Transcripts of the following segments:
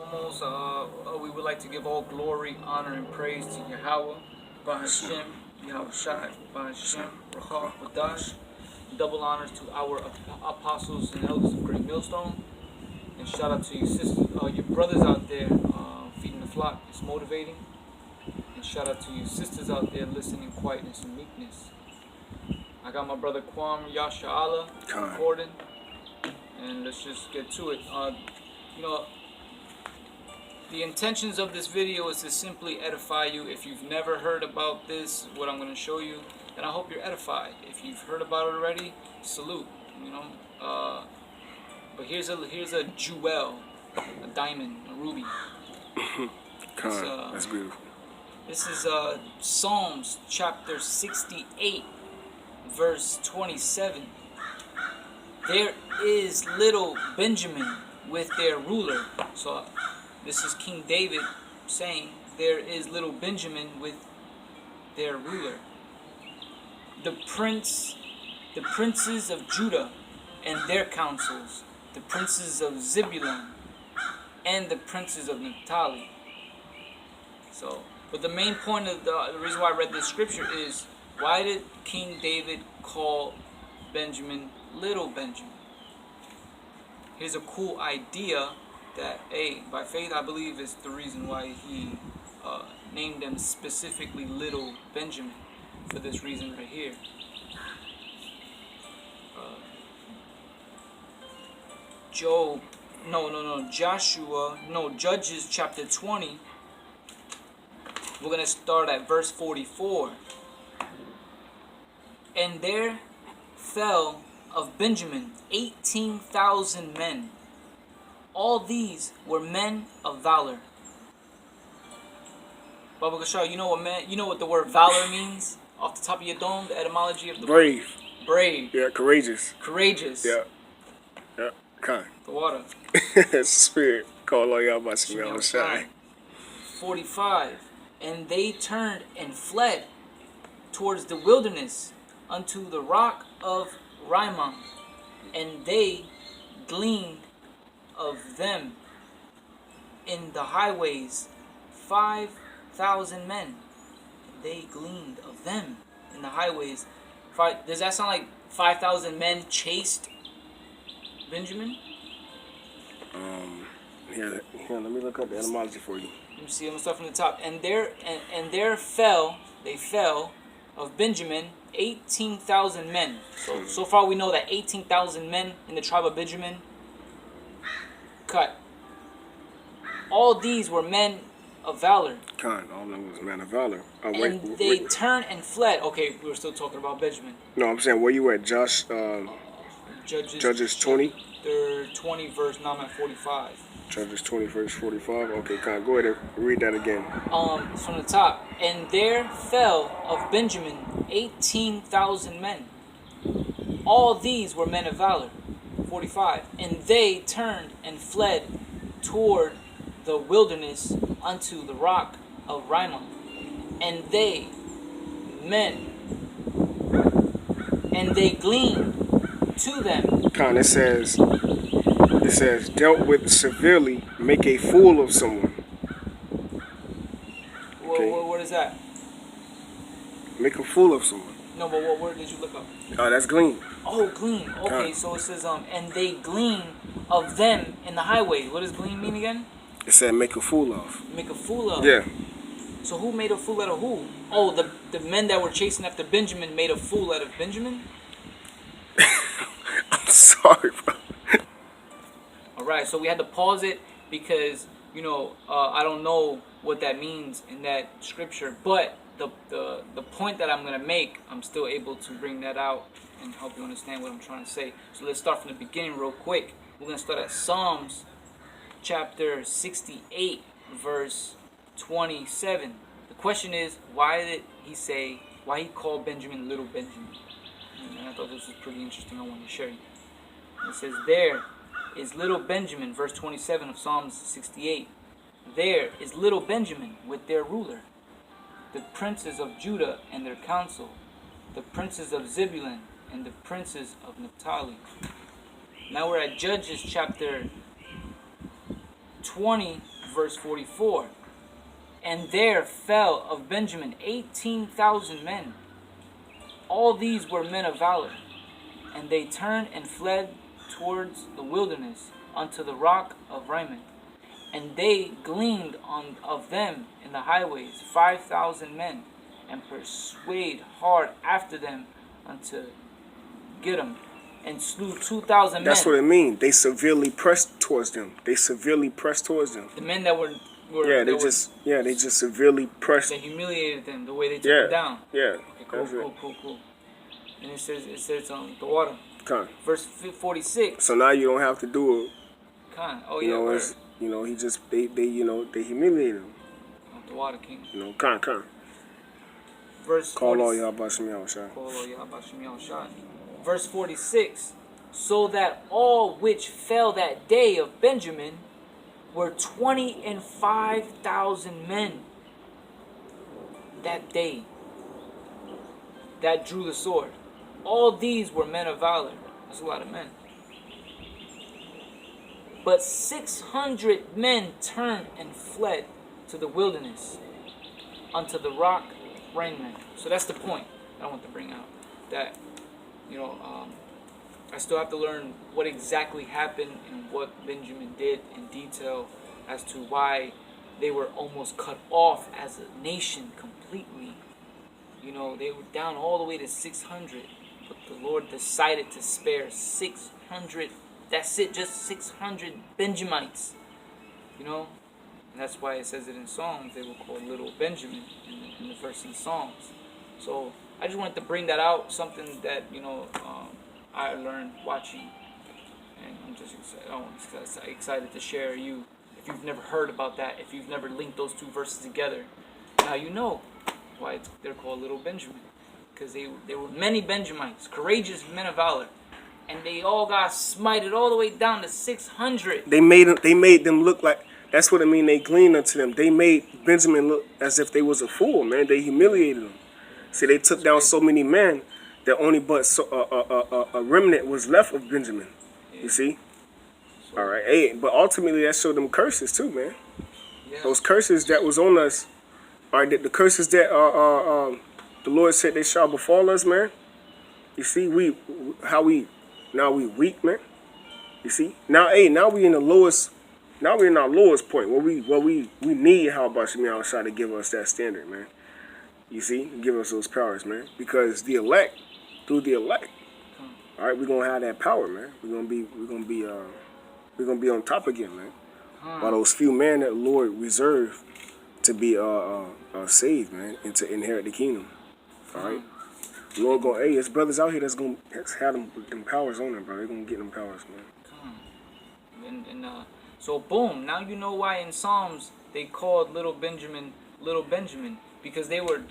foremost, we would like to give all glory, honor, and praise to Yahweh, Bahashem, Yahweh Shai, Bahashem, Rachah, Wadash. Double honors to our apostles and elders of Great Millstone. And shout out to you sisters, your brothers out there feeding the flock. It's motivating. And shout out to you sisters out there listening in quietness and meekness. I got my brother Kwam Yasha Allah recording. And let's just get to it. You know, the intentions of this video is to simply edify you. If you've never heard about this, what I'm going to show you, then I hope you're edified. If you've heard about it already, salute. You know, but here's a jewel, a diamond, a ruby. That's beautiful. This is Psalms chapter 68, verse 27. There is little Benjamin with their ruler. So this is King David saying, there is little Benjamin with their ruler. The princes of Judah and their councils, the princes of Zebulun and the princes of Naphtali. So, but the main point of the reason why I read this scripture is, why did King David call Benjamin Little Benjamin? Here's a cool idea that, by faith I believe is the reason why he named them specifically Little Benjamin, for this reason right here. Judges chapter 20. We're going to start at verse 44. And there fell of Benjamin 18,000 men. All these were men of valor. Baba Gashar, you know what the word valor means? Off the top of your dome, the etymology of the brave. Word? Brave. Yeah, courageous. Courageous. Yeah. Yeah. Kind. The water. It's a spirit. Call all y'all about me outside. 45. And they turned and fled towards the wilderness unto the rock of Rimmon, and they gleaned of them in the highways 5,000 men. They gleaned of them in the highways. Does that sound like 5,000 men chased Benjamin? Here, let me look up the etymology for you. Let me see. I'm gonna start from the top. And there fell of Benjamin 18,000 men. So far we know that 18,000 men in the tribe of Benjamin cut. All these were men of valor. All of them was men of valor. They turned and fled. Okay, we were still talking about Benjamin. No, I'm saying where you at, Josh? Judges 20? 20 verse 9 and 45. Judges 20 verse 45. Okay, go ahead and read that again. From the top. And there fell of Benjamin 18,000 men. All these were men of valor. 45. And they turned and fled toward the wilderness unto the rock of Rimmon. And they gleaned to them. It says, dealt with severely, make a fool of someone. Okay. What is that? Make a fool of someone. No, but what word did you look up? That's glean. Oh, glean. Okay, so it says, and they glean of them in the highway. What does glean mean again? It said make a fool of. Make a fool of? Yeah. So who made a fool out of who? Oh, the men that were chasing after Benjamin made a fool out of Benjamin? I'm sorry, bro. Alright, so we had to pause it because, I don't know what that means in that scripture, but the point that I'm going to make, I'm still able to bring that out and help you understand what I'm trying to say. So let's start from the beginning real quick. We're going to start at Psalms chapter 68, verse 27. The question is, why he called Benjamin Little Benjamin? And I thought this was pretty interesting. I wanted to share you. It says, there is little Benjamin, verse 27 of Psalms 68. There is little Benjamin with their ruler, the princes of Judah and their council, the princes of Zebulun and the princes of Naphtali. Now we're at Judges chapter 20, verse 44. And there fell of Benjamin 18,000 men. All these were men of valor. And they turned and fled towards the wilderness unto the rock of Rimmon. And they gleaned of them in the highways 5,000 men, and pursued hard after them unto Gittim, and slew 2,000 men. That's what it means. They severely pressed towards them. The men that were they just severely pressed. They humiliated them the way they took them down. Yeah. Okay, cool. And it says on the water. Verse 46. So now you don't have to do it. Oh yeah. They humiliated him. The water king. Verse Call all y'all Bashim Yahushua. Verse 46. So that all which fell that day of Benjamin were 25,000 men. That day, that drew the sword. All these were men of valor. That's a lot of men. But 600 men turned and fled to the wilderness unto the rock Rimmon. So that's the point I want to bring out. That, I still have to learn what exactly happened and what Benjamin did in detail as to why they were almost cut off as a nation completely. They were down all the way to 600. But the Lord decided to spare 600. That's it, just 600 Benjamites. And that's why it says it in Psalms. They were called little Benjamin in the verse in Psalms. So I just wanted to bring that out, something that I learned watching, and I'm just excited to share you. If you've never heard about that, if you've never linked those two verses together, now you know why they're called little Benjamin, because they were many Benjamites, courageous men of valor. And they all got smited all the way down to 600. They made them look like. That's what I mean. They gleaned unto them. They made Benjamin look as if they was a fool, man. They humiliated him. See, they took down so many men that only but a remnant was left of Benjamin. Yeah. You see? All right. Hey, but ultimately that showed them curses too, man. Yeah. Those curses that was on us. All right. The curses that the Lord said they shall befall us, man. You see, now we weak, man. You see? Now we in the lowest. Now we're in our lowest point where we need how about Shemi try to give us that standard, man. You see? Give us those powers, man. Because through the elect, all right, we're gonna have that power, man. We're gonna be on top again, man. By those few men that the Lord reserved to be saved, man, and to inherit the kingdom. All right. Lord going, hey, there's brothers out here that's gonna have them powers on them, bro. They're gonna get them powers, man. So boom, now you know why in Psalms they called little Benjamin, because they were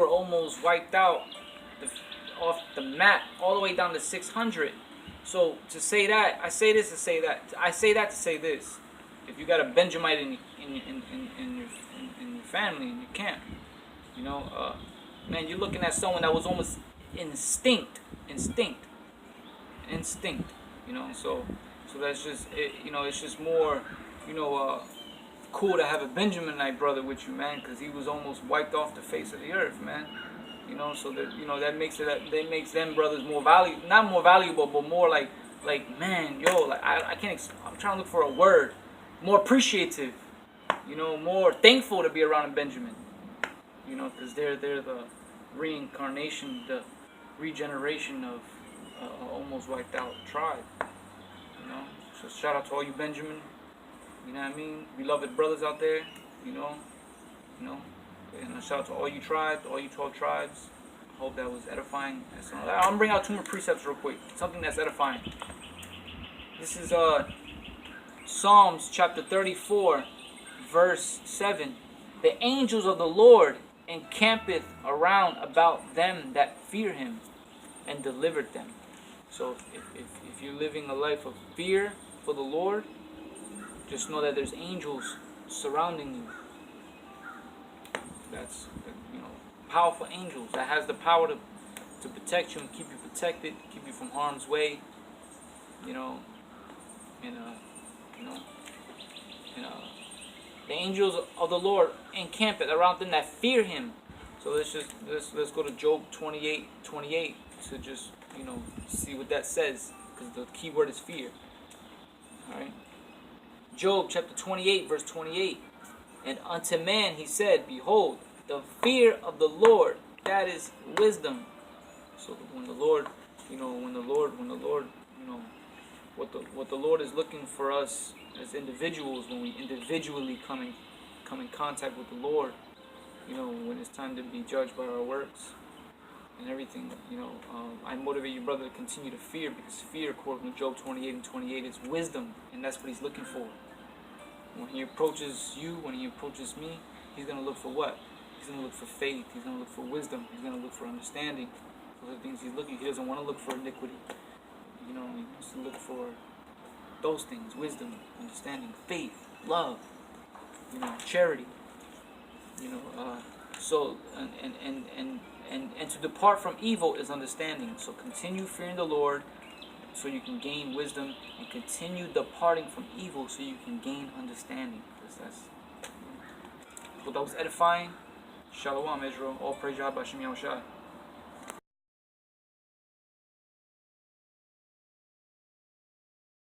almost wiped out off the map all the way down to 600. So to say that, I say this to say that. I say that to say this. If you got a Benjamite in your family, in your camp, man, you're looking at someone that was almost instinct. So that's just it. It's just more, cool to have a Benjaminite brother with you, man, because he was almost wiped off the face of the earth, man. So that that makes them brothers more not more valuable, but more like man, I can't. I'm trying to look for a word, more appreciative, more thankful to be around a Benjamin. Because they're the reincarnation, the regeneration of almost wiped out tribe. So shout out to all you Benjamin, beloved brothers out there, and shout out to all you tribes, all you 12 tribes. I hope that was edifying. I'm gonna bring out two more precepts real quick, something that's edifying. This is Psalms chapter 34, verse 7. The angels of the Lord encampeth around about them that fear him, and delivered them. So if you're living a life of fear for the Lord, just know that there's angels surrounding you. That's powerful angels that has the power to protect you and keep you protected, keep you from harm's way. The angels of the Lord encamp around them that fear him. So let's go to Job 28:28 to just see what that says, because the key word is fear. All right. Job chapter 28 verse 28. And unto man he said, behold, the fear of the Lord, that is wisdom. So when the Lord, what the Lord is looking for us as individuals, when we individually come in contact with the Lord, when it's time to be judged by our works and everything, I motivate you, brother, to continue to fear, because fear, according to Job 28:28, is wisdom, and that's what he's looking for. When he approaches you, when he approaches me, he's going to look for what? He's going to look for faith. He's going to look for wisdom. He's going to look for understanding. Those are the things he's looking. He doesn't want to look for iniquity. He wants to look for those things: wisdom, understanding, faith, love, charity. So and to depart from evil is understanding. So continue fearing the Lord, so you can gain wisdom, and continue departing from evil so you can gain understanding. So that was edifying. Shalom, Israel. All praise Yahweh Shem Yahushua.